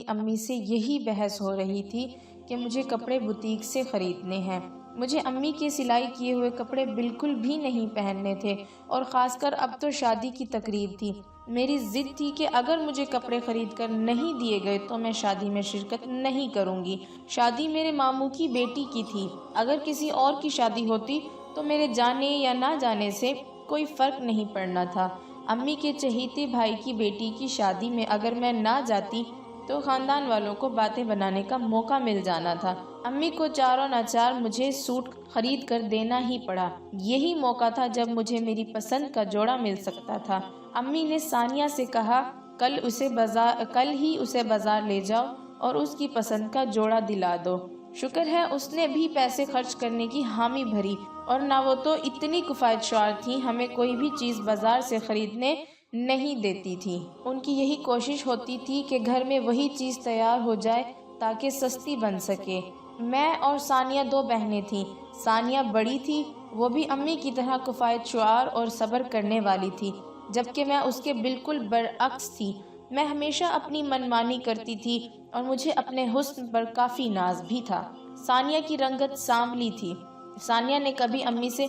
امی سے یہی بحث ہو رہی تھی کہ مجھے کپڑے بوتیک سے خریدنے ہیں۔ مجھے امی کے سلائی کیے ہوئے کپڑے بالکل بھی نہیں پہننے تھے، اور خاص کر اب تو شادی کی تقریب تھی۔ میری ضد تھی کہ اگر مجھے کپڑے خرید کر نہیں دیے گئے تو میں شادی میں شرکت نہیں کروں گی۔ شادی میرے ماموں کی بیٹی کی تھی، اگر کسی اور کی شادی ہوتی تو میرے جانے یا نہ جانے سے کوئی فرق نہیں پڑنا تھا۔ امی کے چہیتے بھائی کی بیٹی کی شادی میں اگر میں نہ جاتی تو خاندان والوں کو باتیں بنانے کا موقع مل جانا تھا۔ امی کو چاروں ناچار مجھے سوٹ خرید کر دینا ہی پڑا۔ یہی موقع تھا جب مجھے میری پسند کا جوڑا مل سکتا تھا۔ امی نے ثانیہ سے کہا کل ہی اسے بازار لے جاؤ اور اس کی پسند کا جوڑا دلا دو۔ شکر ہے اس نے بھی پیسے خرچ کرنے کی حامی بھری، اور نہ وہ تو اتنی کفایت شعار تھی، ہمیں کوئی بھی چیز بازار سے خریدنے نہیں دیتی تھی۔ ان کی یہی کوشش ہوتی تھی کہ گھر میں وہی چیز تیار ہو جائے تاکہ سستی بن سکے۔ میں اور ثانیہ دو بہنیں تھیں۔ ثانیہ بڑی تھی، وہ بھی امی کی طرح کفایت شعار اور صبر کرنے والی تھی، جبکہ میں اس کے بالکل برعکس تھی۔ میں ہمیشہ اپنی منمانی کرتی تھی اور مجھے اپنے حسن پر کافی ناز بھی تھا۔ ثانیہ کی رنگت سانولی تھی۔ ثانیہ نے کبھی امی سے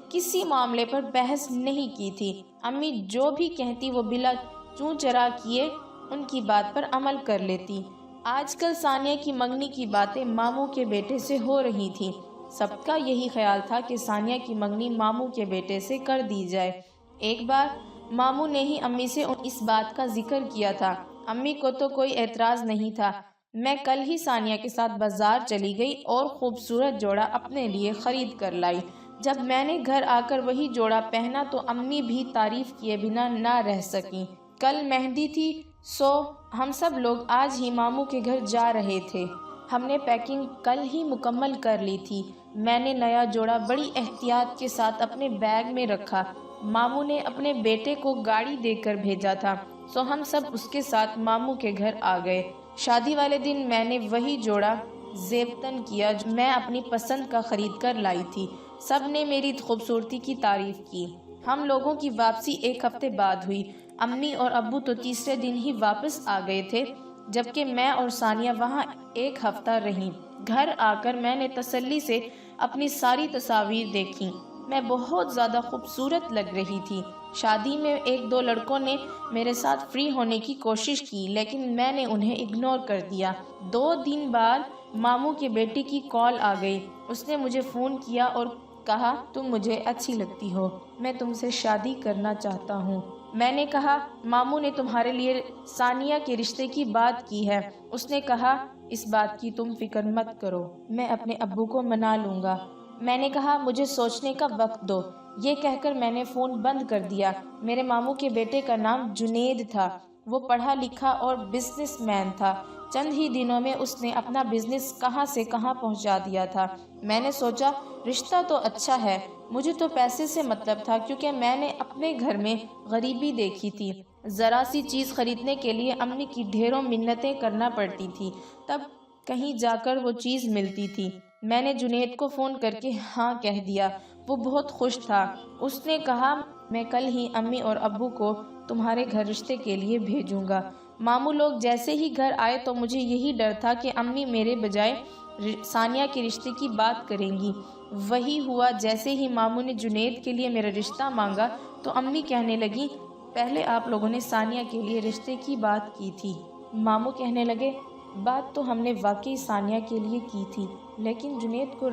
کسی معاملے پر بحث نہیں کی تھی۔ امی جو بھی کہتی وہ بلا چوں چرا کیے ان کی بات پر عمل کر لیتی۔ آج کل ثانیہ کی منگنی کی باتیں ماموں کے بیٹے سے ہو رہی تھی۔ سب کا یہی خیال تھا کہ ثانیہ کی منگنی ماموں کے بیٹے سے کر دی جائے۔ ایک بار ماموں نے ہی امی سے اس بات کا ذکر کیا تھا۔ امی کو تو کوئی اعتراض نہیں تھا۔ میں کل ہی ثانیہ کے ساتھ بازار چلی گئی اور خوبصورت جوڑا اپنے لیے خرید کر لائی۔ جب میں نے گھر آ کر وہی جوڑا پہنا تو امی بھی تعریف کیے بنا نہ رہ سکیں۔ کل مہندی تھی، سو ہم سب لوگ آج ہی ماموں کے گھر جا رہے تھے۔ ہم نے پیکنگ کل ہی مکمل کر لی تھی۔ میں نے نیا جوڑا بڑی احتیاط کے ساتھ اپنے بیگ میں رکھا۔ ماموں نے اپنے بیٹے کو گاڑی دے کر بھیجا تھا، سو ہم سب اس کے ساتھ ماموں کے گھر آ گئے۔ شادی والے دن میں نے وہی جوڑا زیبتن کیا جو میں اپنی پسند کا خرید کر لائی تھی۔ سب نے میری خوبصورتی کی تعریف کی۔ ہم لوگوں کی واپسی ایک ہفتے بعد ہوئی۔ امی اور ابو تو تیسرے دن ہی واپس آ گئے تھے، جبکہ میں اور ثانیہ وہاں ایک ہفتہ رہیں۔ گھر آ کر میں نے تسلی سے اپنی ساری تصاویر دیکھیں۔ میں بہت زیادہ خوبصورت لگ رہی تھی۔ شادی میں ایک دو لڑکوں نے میرے ساتھ فری ہونے کی کوشش کی، لیکن میں نے انہیں اگنور کر دیا۔ 2 دن بعد ماموں کی بیٹی کی کال آ گئی۔ اس نے مجھے فون کیا اور کہا تم مجھے اچھی لگتی ہو، میں تم سے شادی کرنا چاہتا ہوں۔ میں نے کہا ماموں نے تمہارے لیے ثانیہ کے رشتے کی بات کی ہے۔ اس نے کہا اس بات کی تم فکر مت کرو، میں اپنے ابو کو منا لوں گا۔ میں نے کہا مجھے سوچنے کا وقت دو۔ یہ کہہ کر میں نے فون بند کر دیا۔ میرے ماموں کے بیٹے کا نام جنید تھا۔ وہ پڑھا لکھا اور بزنس مین تھا۔ چند ہی دنوں میں اس نے اپنا بزنس کہاں سے کہاں پہنچا دیا تھا۔ میں نے سوچا رشتہ تو اچھا ہے، مجھے تو پیسے سے مطلب تھا، کیونکہ میں نے اپنے گھر میں غریبی دیکھی تھی۔ ذرا سی چیز خریدنے کے لیے امی کی ڈھیروں منتیں کرنا پڑتی تھی، تب کہیں جا کر وہ چیز ملتی تھی۔ میں نے جنید کو فون کر کے ہاں کہہ دیا۔ وہ بہت خوش تھا۔ اس نے کہا میں کل ہی امی اور ابو کو تمہارے گھر رشتے کے لیے بھیجوں گا۔ ماموں لوگ جیسے ہی گھر آئے تو مجھے یہی ڈر تھا کہ امی میرے بجائے ثانیہ کے رشتے کی بات کریں گی۔ وہی ہوا، جیسے ہی ماموں نے جنید کے لیے میرا رشتہ مانگا تو امی کہنے لگی پہلے آپ لوگوں نے ثانیہ کے لیے رشتے کی بات کی تھی۔ ماموں کہنے لگے بات تو ہم نے واقعی ثانیہ کے لیے کی تھی، لیکن جنید کو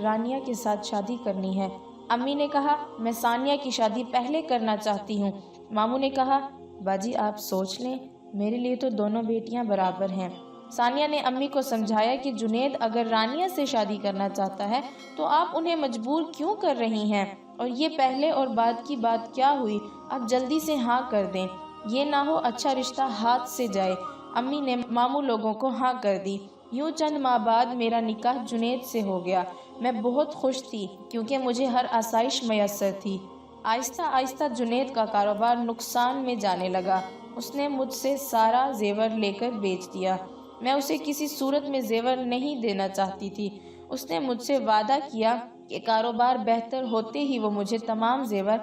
رانیہ کے ساتھ شادی کرنی ہے۔ امی نے کہا میں ثانیہ کی شادی پہلے کرنا چاہتی ہوں۔ ماموں نے کہا باجی آپ سوچ لیں، میرے لیے تو دونوں بیٹیاں برابر ہیں۔ ثانیہ نے امی کو سمجھایا کہ جنید اگر رانیہ سے شادی کرنا چاہتا ہے تو آپ انہیں مجبور کیوں کر رہی ہیں، اور یہ پہلے اور بعد کی بات کیا ہوئی، آپ جلدی سے ہاں کر دیں، یہ نہ ہو اچھا رشتہ ہاتھ سے جائے۔ امی نے ماموں لوگوں کو ہاں کر دی۔ یوں چند ماہ بعد میرا نکاح جنید سے ہو گیا۔ میں بہت خوش تھی کیونکہ مجھے ہر آسائش میسر تھی۔ آہستہ آہستہ جنید کا کاروبار نقصان میں جانے لگا۔ اس نے مجھ سے سارا زیور لے کر بیچ دیا۔ میں اسے کسی صورت میں زیور نہیں دینا چاہتی تھی۔ اس نے مجھ سے وعدہ کیا کہ کاروبار بہتر ہوتے ہی وہ مجھے تمام زیور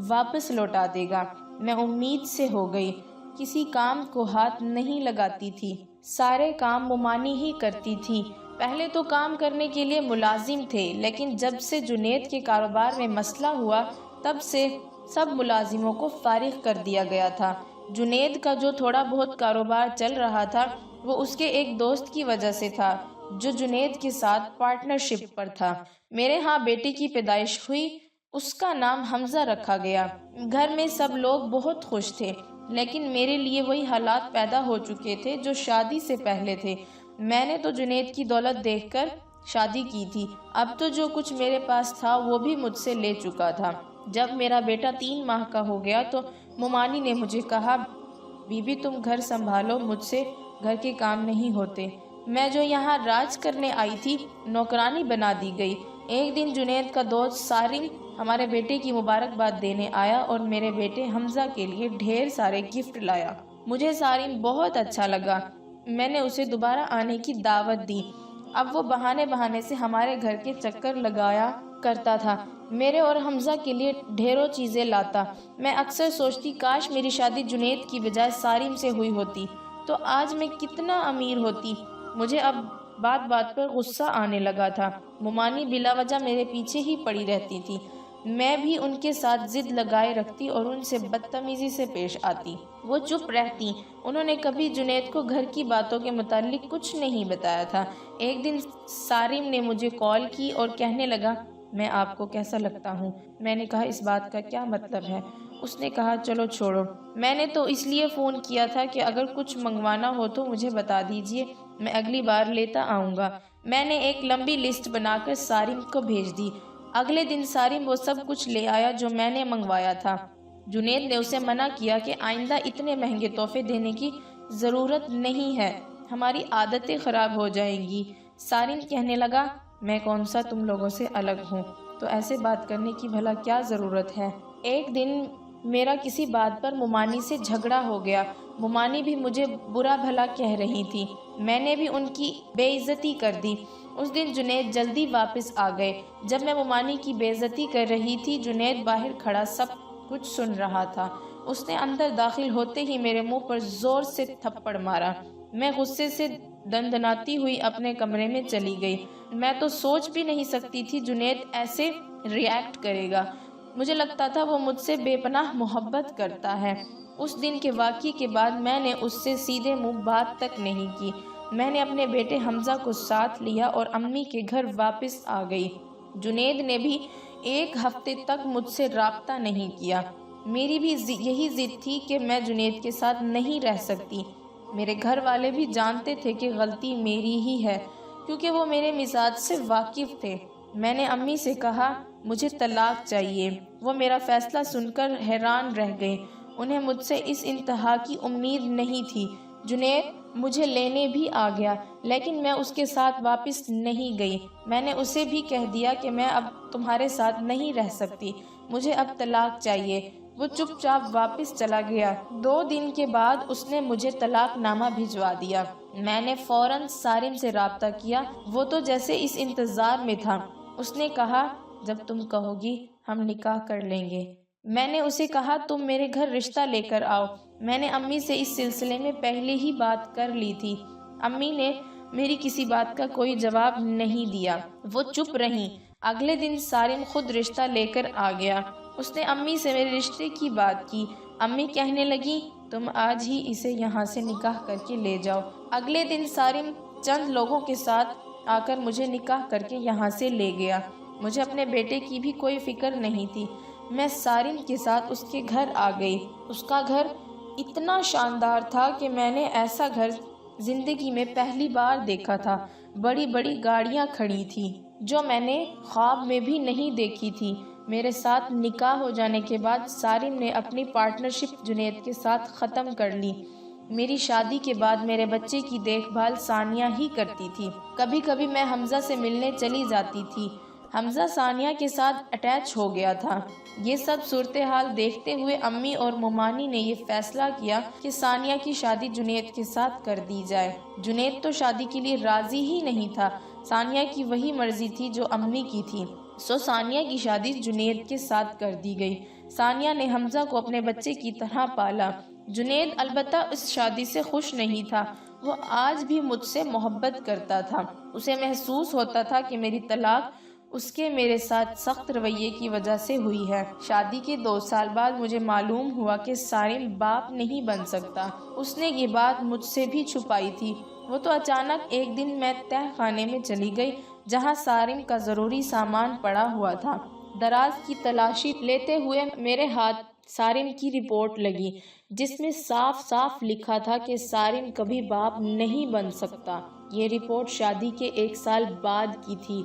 واپس لوٹا دے گا۔ میں امید سے ہو گئی، کسی کام کو ہاتھ نہیں لگاتی تھی۔ سارے کام ممانی ہی کرتی تھی۔ پہلے تو کام کرنے کے لیے ملازم تھے، لیکن جب سے جنید کے کاروبار میں مسئلہ ہوا تب سے سب ملازموں کو فارغ کر دیا گیا تھا۔ جنید کا جو تھوڑا بہت کاروبار چل رہا تھا وہ اس کے ایک دوست کی وجہ سے تھا جو جنید کے ساتھ پارٹنرشپ پر تھا۔ میرے ہاں بیٹے کی پیدائش ہوئی، اس کا نام حمزہ رکھا گیا۔ گھر میں سب لوگ بہت خوش تھے، لیکن میرے لیے وہی حالات پیدا ہو چکے تھے جو شادی سے پہلے تھے۔ میں نے تو جنید کی دولت دیکھ کر شادی کی تھی، اب تو جو کچھ میرے پاس تھا وہ بھی مجھ سے لے چکا تھا۔ جب میرا بیٹا 3 ماہ کا ہو گیا تو ممانی نے مجھے کہا، بی بی تم گھر سنبھالو، مجھ سے گھر کے کام نہیں ہوتے۔ میں جو یہاں راج کرنے آئی تھی نوکرانی بنا دی گئی۔ ایک دن جنید کا دوست سارم ہمارے بیٹے کی مبارکباد دینے آیا اور میرے بیٹے حمزہ کے لیے ڈھیر سارے گفٹ لایا۔ مجھے سارم بہت اچھا لگا، میں نے اسے دوبارہ آنے کی دعوت دی۔ اب وہ بہانے سے ہمارے گھر کے چکر لگایا کرتا تھا، میرے اور حمزہ کے لیے ڈھیروں چیزیں لاتا۔ میں اکثر سوچتی کاش میری شادی جنید کی بجائے سارم سے ہوئی ہوتی تو آج میں کتنا امیر ہوتی۔ مجھے اب بات پر غصہ آنے لگا تھا۔ ممانی بلا وجہ میرے پیچھے ہی پڑی رہتی تھی، میں بھی ان کے ساتھ ضد لگائے رکھتی اور ان سے بدتمیزی سے پیش آتی۔ وہ چپ رہتی، انہوں نے کبھی جنید کو گھر کی باتوں کے متعلق کچھ نہیں بتایا تھا۔ ایک دن سارم نے مجھے کال کی اور کہنے لگا، میں آپ کو کیسا لگتا ہوں؟ میں نے کہا اس بات کا کیا مطلب ہے؟ اس نے کہا چلو چھوڑو، میں نے تو اس لیے فون کیا تھا کہ اگر کچھ منگوانا ہو تو مجھے بتا دیجئے، میں اگلی بار لیتا آؤں گا۔ میں نے ایک لمبی لسٹ بنا کر سارم کو بھیج دی۔ اگلے دن سارم وہ سب کچھ لے آیا جو میں نے منگوایا تھا۔ جنید نے اسے منع کیا کہ آئندہ اتنے مہنگے تحفے دینے کی ضرورت نہیں ہے، ہماری عادتیں خراب ہو جائیں گی۔ سارم کہنے لگا، میں کون سا تم لوگوں سے الگ ہوں، تو ایسے بات کرنے کی بھلا کیا ضرورت ہے؟ ایک دن میرا کسی بات پر ممانی سے جھگڑا ہو گیا۔ ممانی بھی مجھے برا بھلا کہہ رہی تھی، میں نے بھی ان کی بے عزتی کر دی۔ اس دن جنید جلدی واپس آ گئے۔ جب میں ممانی کی بے عزتی کر رہی تھی جنید باہر کھڑا سب کچھ سن رہا تھا۔ اس نے اندر داخل ہوتے ہی میرے منہ پر زور سے تھپڑ مارا۔ میں غصے سے دندناتی ہوئی اپنے کمرے میں چلی گئی۔ میں تو سوچ بھی نہیں سکتی تھی جنید ایسے ری ایکٹ کرے گا۔ مجھے لگتا تھا وہ مجھ سے بے پناہ محبت کرتا ہے۔ اس دن کے واقعے کے بعد میں نے اس سے سیدھے منہ بات تک نہیں کی۔ میں نے اپنے بیٹے حمزہ کو ساتھ لیا اور امی کے گھر واپس آ گئی۔ جنید نے بھی 1 ہفتے تک مجھ سے رابطہ نہیں کیا۔ میری بھی یہی ضد تھی کہ میں جنید کے ساتھ نہیں رہ سکتی۔ میرے گھر والے بھی جانتے تھے کہ غلطی میری ہی ہے، کیونکہ وہ میرے مزاج سے واقف تھے۔ میں نے امی سے کہا مجھے طلاق چاہیے۔ وہ میرا فیصلہ سن کر حیران رہ گئیں، انہیں مجھ سے اس انتہا کی امید نہیں تھی۔ جنید مجھے لینے بھی آ گیا، لیکن میں اس کے ساتھ واپس نہیں گئی۔ میں نے اسے بھی کہہ دیا کہ میں اب تمہارے ساتھ نہیں رہ سکتی، مجھے اب طلاق چاہیے۔ وہ چپ چاپ واپس چلا گیا۔ 2 دن کے بعد اس نے مجھے طلاق نامہ بھجوا دیا۔ میں نے فوراً سارم سے رابطہ کیا، وہ تو جیسے اس انتظار میں تھا۔ اس نے کہا جب تم کہو گی ہم نکاح کر لیں گے۔ میں نے اسے کہا تم میرے گھر رشتہ لے کر آؤ۔ میں نے امی سے اس سلسلے میں پہلے ہی بات کر لی تھی۔ امی نے میری کسی بات کا کوئی جواب نہیں دیا، وہ چپ رہیں۔ اگلے دن سارم خود رشتہ لے کر آ گیا۔ اس نے امی سے میرے رشتے کی بات کی۔ امی کہنے لگی تم آج ہی اسے یہاں سے نکاح کر کے لے جاؤ۔ اگلے دن سارم چند لوگوں کے ساتھ آ کر مجھے نکاح کر کے یہاں سے لے گیا۔ مجھے اپنے بیٹے کی بھی کوئی فکر نہیں تھی۔ میں سارم کے ساتھ اس کے گھر آ گئی۔ اس کا گھر اتنا شاندار تھا کہ میں نے ایسا گھر زندگی میں پہلی بار دیکھا تھا۔ بڑی بڑی گاڑیاں کھڑی تھیں جو میں نے خواب میں بھی نہیں دیکھی تھی۔ میرے ساتھ نکاح ہو جانے کے بعد سارم نے اپنی پارٹنرشپ جنید کے ساتھ ختم کر لی۔ میری شادی کے بعد میرے بچے کی دیکھ بھال ثانیہ ہی کرتی تھی۔ کبھی کبھی میں حمزہ سے ملنے چلی جاتی تھی۔ حمزہ ثانیہ کے ساتھ اٹیچ ہو گیا تھا۔ یہ سب صورتحال دیکھتے ہوئے امی اور ممانی نے یہ فیصلہ کیا کہ ثانیہ کی شادی جنید کے ساتھ کر دی جائے۔ جنید تو شادی کے لیے راضی ہی نہیں تھا، ثانیہ کی وہی مرضی تھی جو امی کی تھی، سو ثانیہ کی شادی جنید کے ساتھ کر دی گئی۔ ثانیہ نے حمزہ کو اپنے بچے کی طرح پالا۔ جنید البتہ اس شادی سے خوش نہیں تھا، وہ آج بھی مجھ سے محبت کرتا تھا۔ اسے محسوس ہوتا تھا کہ میری طلاق اس کے میرے ساتھ سخت رویے کی وجہ سے ہوئی ہے۔ شادی کے 2 سال بعد مجھے معلوم ہوا کہ سارم باپ نہیں بن سکتا۔ اس نے یہ بات مجھ سے بھی چھپائی تھی۔ وہ تو اچانک ایک دن میں تہ خانے میں چلی گئی جہاں سارم کا ضروری سامان پڑا ہوا تھا۔ دراز کی تلاشی لیتے ہوئے میرے ہاتھ سارم کی رپورٹ لگی جس میں صاف صاف لکھا تھا کہ سارم کبھی باپ نہیں بن سکتا۔ یہ رپورٹ شادی کے 1 سال بعد کی تھی۔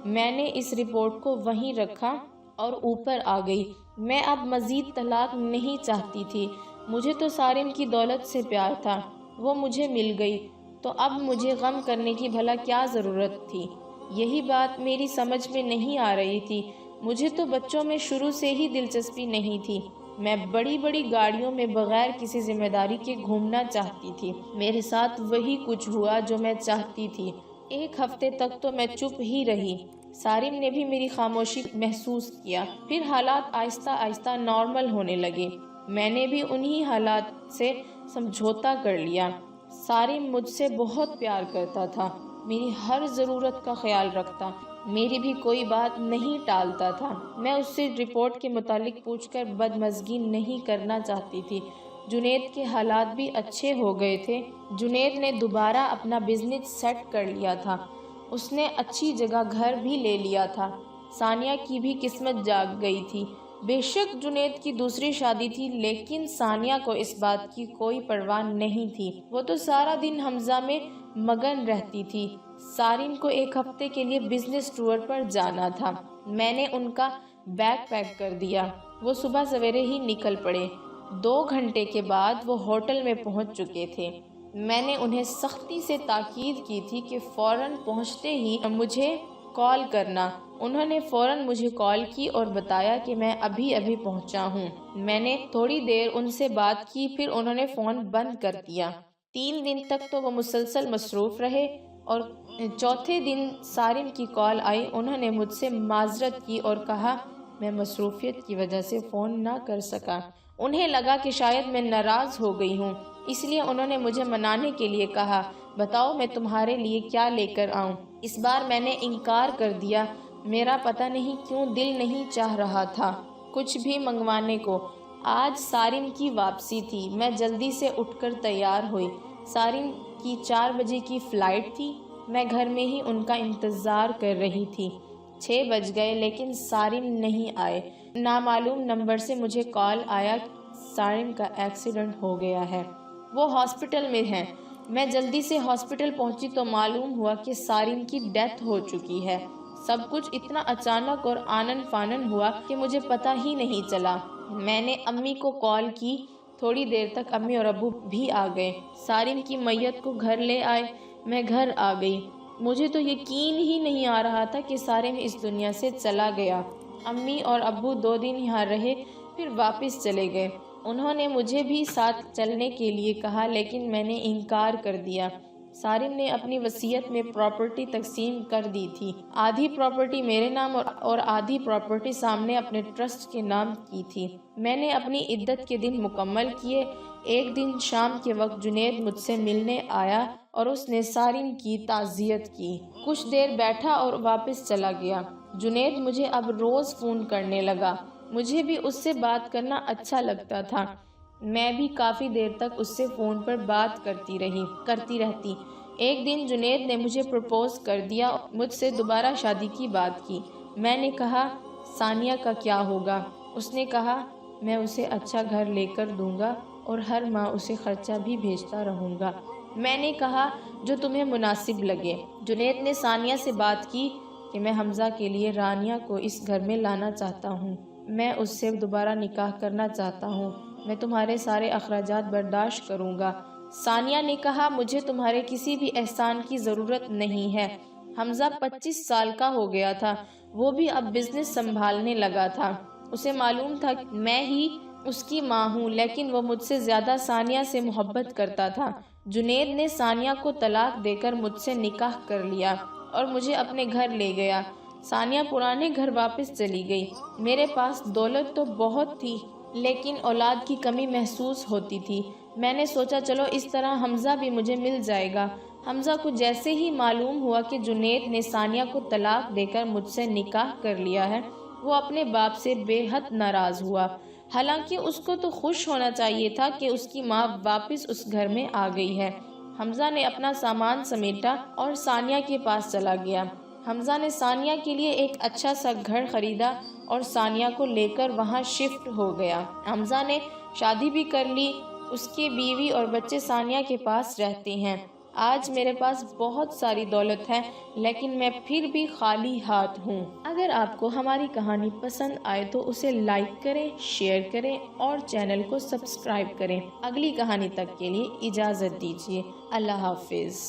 میں نے اس رپورٹ کو وہیں رکھا اور اوپر آ گئی۔ میں اب مزید طلاق نہیں چاہتی تھی۔ مجھے تو سارم کی دولت سے پیار تھا، وہ مجھے مل گئی تو اب مجھے غم کرنے کی بھلا کیا ضرورت تھی؟ یہی بات میری سمجھ میں نہیں آ رہی تھی۔ مجھے تو بچوں میں شروع سے ہی دلچسپی نہیں تھی۔ میں بڑی بڑی گاڑیوں میں بغیر کسی ذمہ داری کے گھومنا چاہتی تھی۔ میرے ساتھ وہی کچھ ہوا جو میں چاہتی تھی۔ 1 ہفتے تک تو میں چپ ہی رہی۔ سارم نے بھی میری خاموشی محسوس کیا۔ پھر حالات آہستہ آہستہ نارمل ہونے لگے۔ میں نے بھی انہی حالات سے سمجھوتا کر لیا۔ سارم مجھ سے بہت پیار کرتا تھا، میری ہر ضرورت کا خیال رکھتا، میری بھی کوئی بات نہیں ٹالتا تھا۔ میں اس سے رپورٹ کے متعلق پوچھ کر بدمزگی نہیں کرنا چاہتی تھی۔ جنید کے حالات بھی اچھے ہو گئے تھے۔ جنید نے دوبارہ اپنا بزنس سیٹ کر لیا تھا۔ اس نے اچھی جگہ گھر بھی لے لیا تھا۔ ثانیہ کی بھی قسمت جاگ گئی تھی۔ بے شک جنید کی دوسری شادی تھی، لیکن ثانیہ کو اس بات کی کوئی پرواہ نہیں تھی۔ وہ تو سارا دن حمزہ میں مگن رہتی تھی۔ سارم کو 1 ہفتے کے لیے بزنس ٹور پر جانا تھا۔ میں نے ان کا بیگ پیک کر دیا۔ وہ صبح سویرے ہی نکل پڑے۔ 2 گھنٹے کے بعد وہ ہوٹل میں پہنچ چکے تھے۔ میں نے انہیں سختی سے تاکید کی تھی کہ فوراً پہنچتے ہی مجھے کال کرنا۔ انہوں نے فوراً مجھے کال کی اور بتایا کہ میں ابھی پہنچا ہوں۔ میں نے تھوڑی دیر ان سے بات کی، پھر انہوں نے فون بند کر دیا۔ 3 دن تک تو وہ مسلسل مصروف رہے اور چوتھے دن سارم کی کال آئی۔ انہوں نے مجھ سے معذرت کی اور کہا میں مصروفیت کی وجہ سے فون نہ کر سکا۔ انہیں لگا کہ شاید میں ناراض ہو گئی ہوں، اس لیے انہوں نے مجھے منانے کے لیے کہا بتاؤ میں تمہارے لیے کیا لے کر آؤں۔ اس بار میں نے انکار کر دیا۔ میرا پتہ نہیں کیوں دل نہیں چاہ رہا تھا کچھ بھی منگوانے کو۔ آج سارم کی واپسی تھی۔ میں جلدی سے اٹھ کر تیار ہوئی۔ سارم کی 4 بجے کی فلائٹ تھی۔ میں گھر میں ہی ان کا انتظار کر رہی تھی۔ 6 بج گئے لیکن سارم نہیں آئے۔ نامعلوم نمبر سے مجھے کال آیا سارم کا ایکسیڈنٹ ہو گیا ہے، وہ ہاسپٹل میں ہیں۔ میں جلدی سے ہاسپٹل پہنچی تو معلوم ہوا کہ سارم کی ڈیتھ ہو چکی ہے۔ سب کچھ اتنا اچانک اور آنن فانن ہوا کہ مجھے پتہ ہی نہیں چلا۔ میں نے امی کو کال کی۔ تھوڑی دیر تک امی اور ابو بھی آ گئے۔ سارم کی میت کو گھر لے آئے۔ میں گھر آ گئی۔ مجھے تو یقین ہی نہیں آ رہا تھا کہ سارم اس دنیا سے چلا گیا۔ امی اور ابو 2 دن یہاں رہے پھر واپس چلے گئے۔ انہوں نے مجھے بھی ساتھ چلنے کے لیے کہا لیکن میں نے انکار کر دیا۔ سارم نے اپنی وصیت میں پراپرٹی تقسیم کر دی تھی۔ آدھی پراپرٹی میرے نام اور آدھی پراپرٹی سامنے اپنے ٹرسٹ کے نام کی تھی۔ میں نے اپنی عدت کے دن مکمل کیے۔ ایک دن شام کے وقت جنید مجھ سے ملنے آیا اور اس نے سارم کی تعزیت کی۔ کچھ دیر بیٹھا اور واپس چلا گیا۔ جنید مجھے اب روز فون کرنے لگا۔ مجھے بھی اس سے بات کرنا اچھا لگتا تھا۔ میں بھی کافی دیر تک اس سے فون پر بات کرتی رہتی۔ ایک دن جنید نے مجھے پرپوز کر دیا اور مجھ سے دوبارہ شادی کی بات کی۔ میں نے کہا ثانیہ کا کیا ہوگا؟ اس نے کہا میں اسے اچھا گھر لے کر دوں گا اور ہر ماہ اسے خرچہ بھی بھیجتا رہوں گا۔ میں نے کہا جو تمہیں مناسب لگے۔ جنید نے ثانیہ سے بات کی کہ میں حمزہ کے لیے رانیہ کو اس گھر میں لانا چاہتا ہوں۔ میں اس سے دوبارہ نکاح کرنا چاہتا ہوں۔ میں تمہارے سارے اخراجات برداشت کروں گا۔ ثانیہ نے کہا مجھے تمہارے کسی بھی احسان کی ضرورت نہیں ہے۔ حمزہ 25 سال کا ہو گیا تھا۔ وہ بھی اب بزنس سنبھالنے لگا تھا۔ اسے معلوم تھا کہ میں ہی اس کی ماں ہوں، لیکن وہ مجھ سے زیادہ ثانیہ سے محبت کرتا تھا۔ جنید نے ثانیہ کو طلاق دے کر مجھ سے نکاح کر لیا اور مجھے اپنے گھر لے گیا۔ ثانیہ پرانے گھر واپس چلی گئی۔ میرے پاس دولت تو بہت تھی لیکن اولاد کی کمی محسوس ہوتی تھی۔ میں نے سوچا چلو اس طرح حمزہ بھی مجھے مل جائے گا۔ حمزہ کو جیسے ہی معلوم ہوا کہ جنید نے ثانیہ کو طلاق دے کر مجھ سے نکاح کر لیا ہے، وہ اپنے باپ سے بے حد ناراض ہوا۔ حالانکہ اس کو تو خوش ہونا چاہیے تھا کہ اس کی ماں واپس اس گھر میں آ گئی ہے۔ حمزہ نے اپنا سامان سمیٹا اور ثانیہ کے پاس چلا گیا۔ حمزہ نے ثانیہ کے لیے ایک اچھا سا گھر خریدا اور ثانیہ کو لے کر وہاں شفٹ ہو گیا۔ حمزہ نے شادی بھی کر لی، اس کے بیوی اور بچے ثانیہ کے پاس رہتے ہیں۔ آج میرے پاس بہت ساری دولت ہے، لیکن میں پھر بھی خالی ہاتھ ہوں۔ اگر آپ کو ہماری کہانی پسند آئے تو اسے لائک کریں، شیئر کریں اور چینل کو سبسکرائب کریں۔ اگلی کہانی تک کے لیے اجازت دیجیے۔ اللہ حافظ۔